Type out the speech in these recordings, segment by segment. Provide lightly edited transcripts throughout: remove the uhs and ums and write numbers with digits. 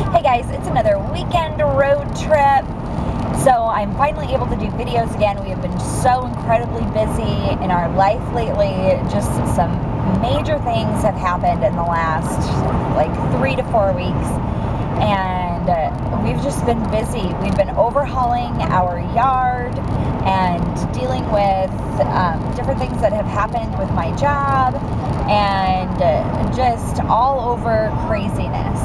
Hey guys, it's another weekend road trip. So I'm finally able to do videos again. We have been so incredibly busy in our life lately. Just some major things have happened in the last like 3 to 4 weeks. And we've just been busy. We've been overhauling our yard and dealing with different things that have happened with my job and just all over craziness.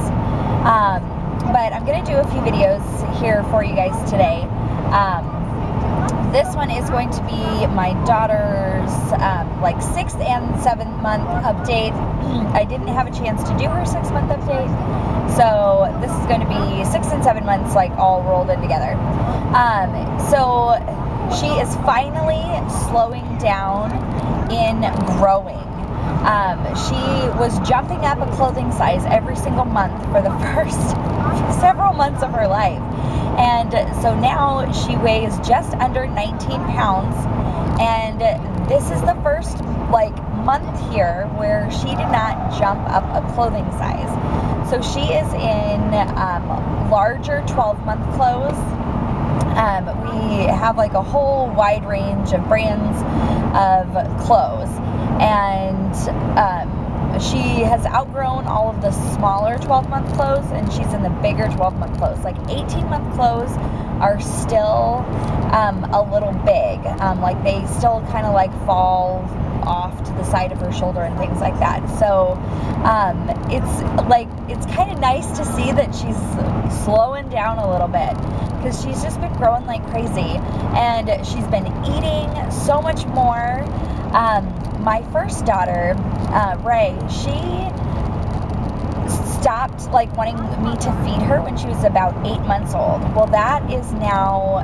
But I'm going to do a few videos here for you guys today. This one is going to be my daughter's like 6th and 7th month update. I didn't have a chance to do her 6-month update, so this is going to be 6 and 7 months like all rolled in together. So she is finally slowing down in growing. She was jumping up a clothing size every single month for the first several months of her life. And so now she weighs just under 19 pounds. And this is the first like month here where she did not jump up a clothing size. So she is in larger 12-month clothes. We have like a whole wide range of brands of clothes. And she has outgrown all of the smaller 12-month clothes, and she's in the bigger 12-month clothes. Like 18-month clothes are still a little big. Like they still kind of like fall off to the side of her shoulder and things like that. So it's kind of nice to see that she's slowing down a little bit, because she's just been growing like crazy, and she's been eating so much more. My first daughter, Ray, she stopped like wanting me to feed her when she was about 8 months old. Well, that is now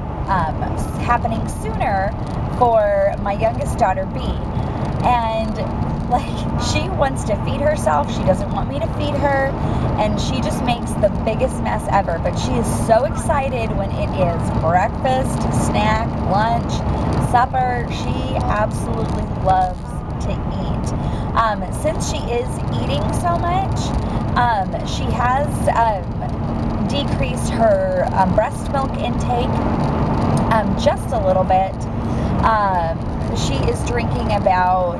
happening sooner for my youngest daughter, B. And like she wants to feed herself. She doesn't want me to feed her, and she just makes the biggest mess ever. But she is so excited when it is breakfast, snack, lunch, supper. She absolutely loves to eat. Since she is eating so much, she has decreased her breast milk intake just a little bit. She is drinking about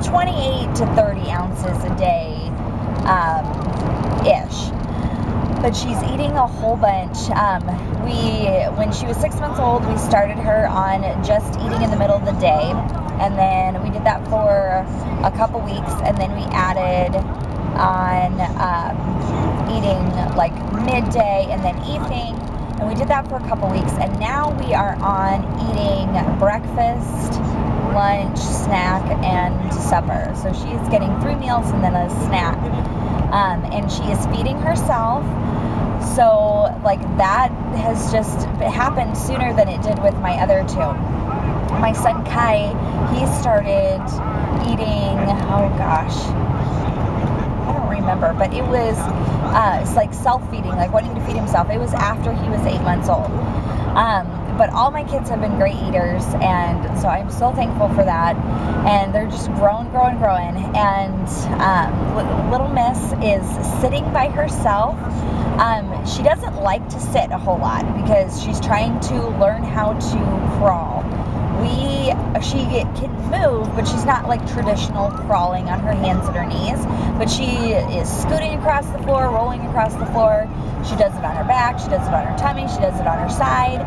28 to 30 ounces a day ish. But she's eating a whole bunch. When she was 6 months old, we started her on just eating in the middle of the day. And then we did that for a couple weeks. And then we added on eating like midday and then evening. And we did that for a couple weeks. And now we are on eating breakfast, lunch, snack, and supper. So she's getting 3 meals and then a snack. And she is feeding herself. So like that has just happened sooner than it did with my other two. My son Kai, he started eating, oh gosh, I don't remember, but it was it's like self-feeding, like wanting to feed himself. It was after he was 8 months old. But all my kids have been great eaters, and so I'm so thankful for that. And they're just growing. And little Miss is sitting by herself. She doesn't like to sit a whole lot because she's trying to learn how to crawl. She can move, but she's not like traditional crawling on her hands and her knees. But she is scooting across the floor, rolling across the floor. She does it on her back, she does it on her tummy, she does it on her side.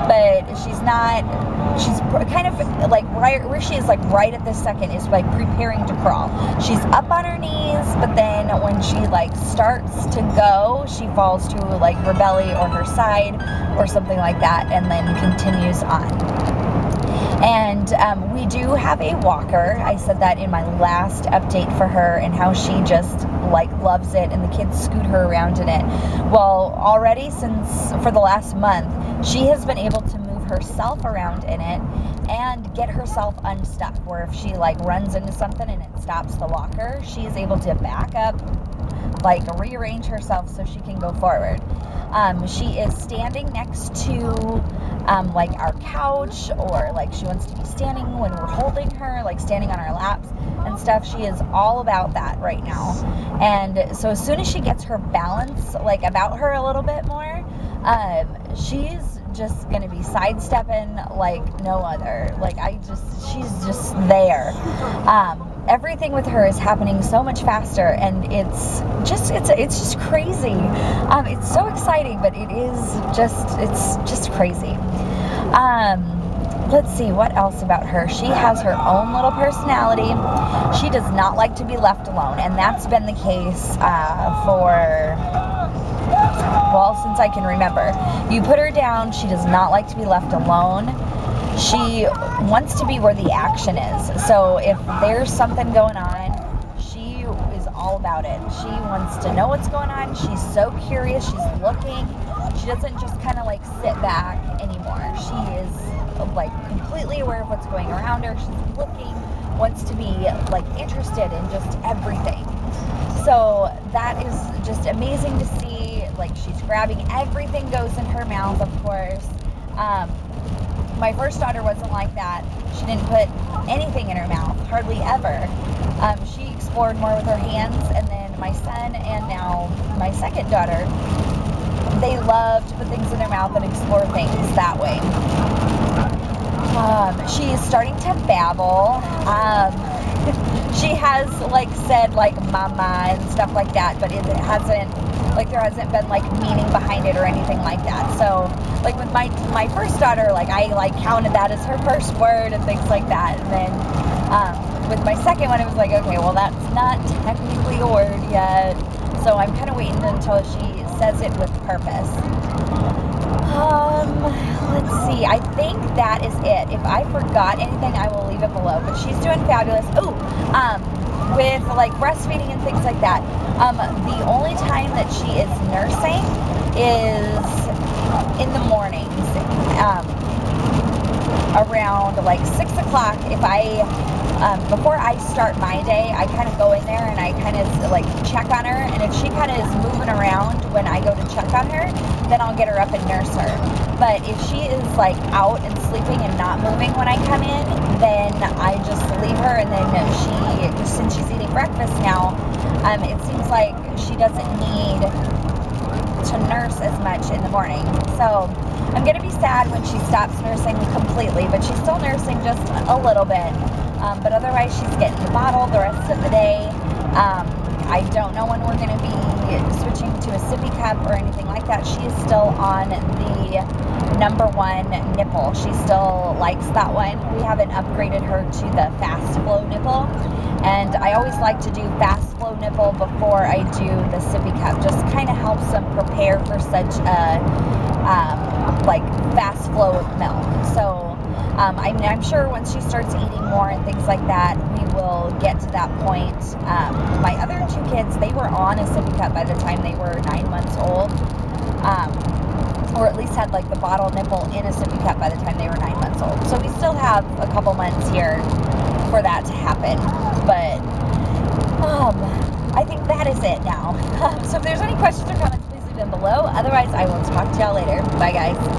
But she's kind of like right where she is, like right at this second, is like preparing to crawl. She's up on her knees, but then when she like starts to go, she falls to like her belly or her side or something like that, and then continues on. And we do have a walker. I said that in my last update for her, and how she just like loves it, and the kids scoot her around in it. Well, already for the last month, she has been able to move herself around in it and get herself unstuck, where if she like runs into something and it stops the walker, she is able to back up, like rearrange herself so she can go forward. She is standing next to like our couch, or like she wants to be standing when we're holding her, like standing on our laps and stuff. She is all about that right now. And so as soon as she gets her balance like about her a little bit more, she's just gonna be sidestepping like no other. Like she's just there. Everything with her is happening so much faster, and it's just crazy. It's so exciting, but it's just crazy. Let's see, what else about her? She has her own little personality. She does not like to be left alone, and that's been the case since I can remember. You put her down, she does not like to be left alone. She wants to be where the action is. So if there's something going on, she is all about it. She wants to know what's going on. She's so curious. She's looking. She doesn't just kind of like sit back anymore. She is like completely aware of what's going around her. She's looking, wants to be like interested in just everything. So that is just amazing to see. Like, she's grabbing everything, goes in her mouth, of course. My first daughter wasn't like that. She didn't put anything in her mouth, hardly ever. She explored more with her hands, and then my son and now my second daughter, they love to put things in their mouth and explore things that way. She is starting to babble. She has like said like mama and stuff like that, but it hasn't, like there hasn't been like meaning behind it or anything like that. So like with my first daughter, like I like counted that as her first word and things like that. And then with my second one, it was like, okay, well that's not technically a word yet. So I'm kind of waiting until she says it with purpose. Let's see. I think that is it. If I forgot anything, I will leave it below. But she's doing fabulous. With like breastfeeding and things like that. The only time that she is nursing is in the mornings. Around like 6 o'clock. If before I start my day, I kind of go in there and I kind of like check on her, and if she kind of is moving around when I go to check on her, then I'll get her up and nurse her. But if she is like out and sleeping and not moving when I come in, then I just leave her, and then since she's eating breakfast now, it seems like she doesn't need to nurse as much in the morning. So I'm going to be sad when she stops nursing completely, but she's still nursing just a little bit. But otherwise, she's getting the bottle the rest of the day. I don't know when we're going to be switching to a sippy cup or anything like that. She is still on the number 1 nipple. She still likes that one. We haven't upgraded her to the fast flow nipple. And I always like to do fast flow nipple before I do the sippy cup. Just kind of helps them prepare for such a like fast flow of milk. So I'm sure once she starts eating more and things like that, we will get to that point. My other 2 kids, they were on a sippy cup by the time they were 9 months old, or at least had like the bottle nipple in a sippy cup by the time they were 9 months old. So we still have a couple months here for that to happen. But I think that is it now. So if there's any questions or comments, please leave them below. Otherwise, I will talk to y'all later. Bye, guys.